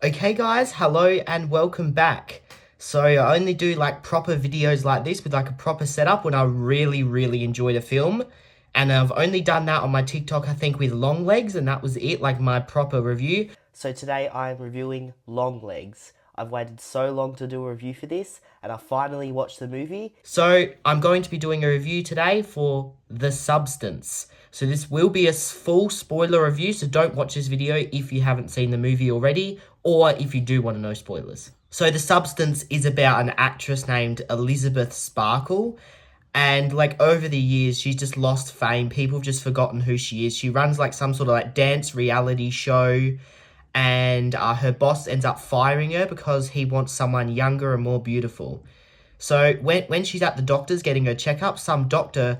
Okay guys, hello and welcome back. So I only do like proper videos like this with like a proper setup when I really enjoyed a film. And I've only done that on my TikTok, I think, with Longlegs, and that was it, like my proper review. So today I'm reviewing Longlegs. I've waited so long to do a review for this, and I finally watched the movie. So I'm going to be doing a review today for The Substance. So this will be a full spoiler review, so don't watch this video if you haven't seen the movie already, or if you do want to know spoilers. So The Substance is about an actress named Elizabeth Sparkle, and like over the years, she's just lost fame. People have just forgotten who she is. She runs like some sort of like dance reality show, and her boss ends up firing her because he wants someone younger and more beautiful. So when she's at the doctor's getting her checkup, some doctor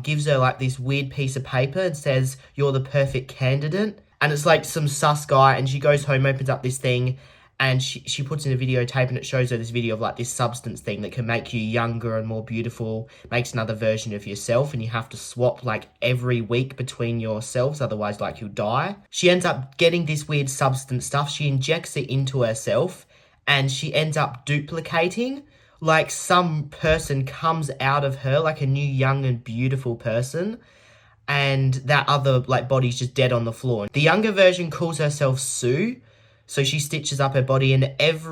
gives her like this weird piece of paper and says, "You're the perfect candidate." And it's like some sus guy, and she goes home, opens up this thing, and she puts in a videotape, and it shows her this video of like this substance thing that can make you younger and more beautiful, makes another version of yourself, and you have to swap like every week between yourselves, otherwise like you'll die. She ends up getting this weird substance stuff, she injects it into herself, and she ends up duplicating. Like some person comes out of her, like a new young and beautiful person, and that other like body's just dead on the floor. The younger version calls herself Sue, so she stitches up her body, and it's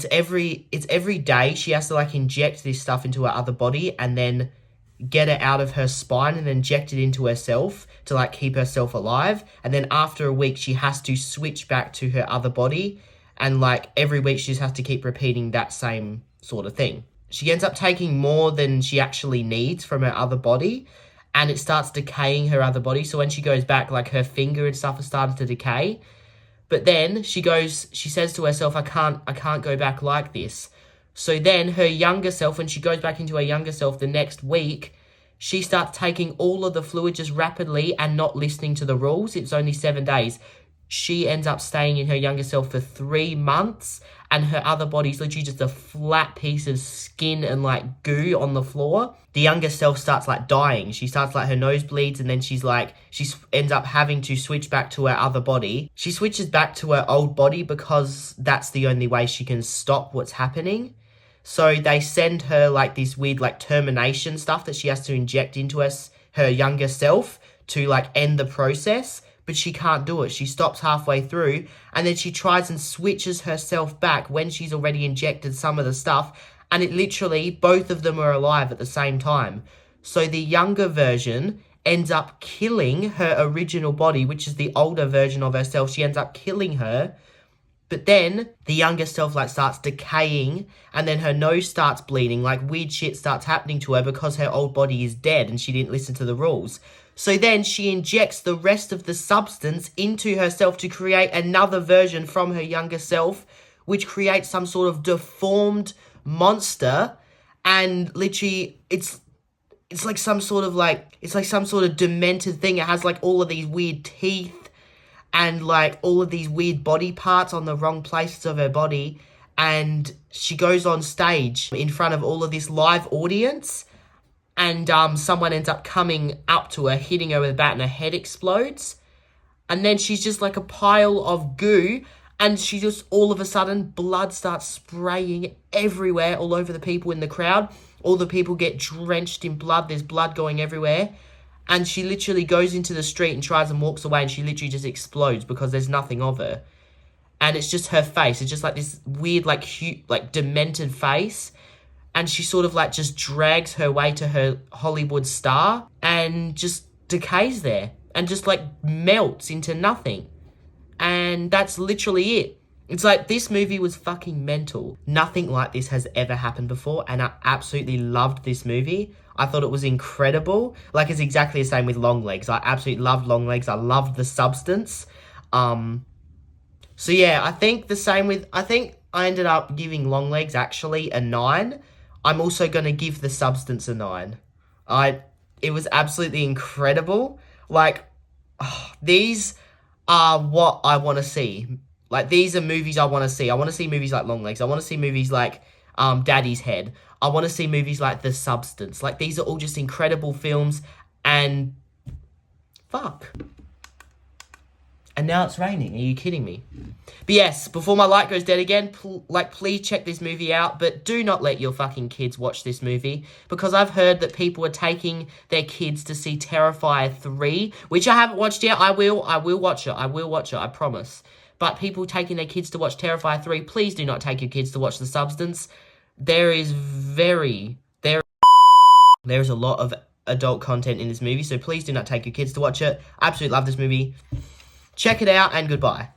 every day she has to like inject this stuff into her other body and then get it out of her spine and inject it into herself to like keep herself alive. And then after a week she has to switch back to her other body, and like every week she just has to keep repeating that same sort of thing. She ends up taking more than she actually needs from her other body, and it starts decaying her other body. So when she goes back, like her finger and stuff has started to decay. But then she says to herself, I can't go back like this. So then her younger self, when she goes back into her younger self the next week, she starts taking all of the fluid just rapidly and not listening to the rules. It's only 7 days. She ends up staying in her younger self for 3 months, and her other body's literally just a flat piece of skin and like goo on the floor. The younger self starts like dying. She starts like her nose bleeds, and then she ends up having to switch back to her other body. She switches back to her old body because that's the only way she can stop what's happening. So they send her like this weird like termination stuff that she has to inject into her younger self to like end the process. But she can't do it. She stops halfway through, and then she tries and switches herself back when she's already injected some of the stuff, and it literally, both of them are alive at the same time. So the younger version ends up killing her original body, which is the older version of herself. She ends up killing her, but then the younger self like starts decaying, and then her nose starts bleeding, like weird shit starts happening to her because her old body is dead and she didn't listen to the rules. So then she injects the rest of the substance into herself to create another version from her younger self, which creates some sort of deformed monster. And literally, it's like some sort of demented thing. It has like all of these weird teeth and like all of these weird body parts on the wrong places of her body. And she goes on stage in front of all of this live audience, and someone ends up coming up to her, hitting her with a bat, and her head explodes. And then she's just like a pile of goo, and she just, all of a sudden, blood starts spraying everywhere, all over the people in the crowd. All the people get drenched in blood. There's blood going everywhere. And she literally goes into the street and tries and walks away, and she literally just explodes because there's nothing of her. And it's just her face. It's just like this weird, like demented face. And she sort of like just drags her way to her Hollywood star and just decays there and just like melts into nothing. And that's literally it. It's like, this movie was fucking mental. Nothing like this has ever happened before, and I absolutely loved this movie. I thought it was incredible. Like, it's exactly the same with Longlegs. I absolutely loved Longlegs. I loved The Substance. So yeah, I think I ended up giving Longlegs actually a 9. I'm also going to give The Substance a 9. It was absolutely incredible. Like, these are what I want to see. Like, these are movies I want to see. I want to see movies like Longlegs. I want to see movies like Daddy's Head. I want to see movies like The Substance. Like, these are all just incredible films, and fuck. And now it's raining. Are you kidding me? But yes, before my light goes dead again, please check this movie out. But do not let your fucking kids watch this movie. Because I've heard that people are taking their kids to see Terrifier 3. Which I haven't watched yet. I will watch it. I will watch it. I promise. But people taking their kids to watch Terrifier 3, please do not take your kids to watch The Substance. There is a lot of adult content in this movie. So please do not take your kids to watch it. I absolutely love this movie. Check it out and goodbye.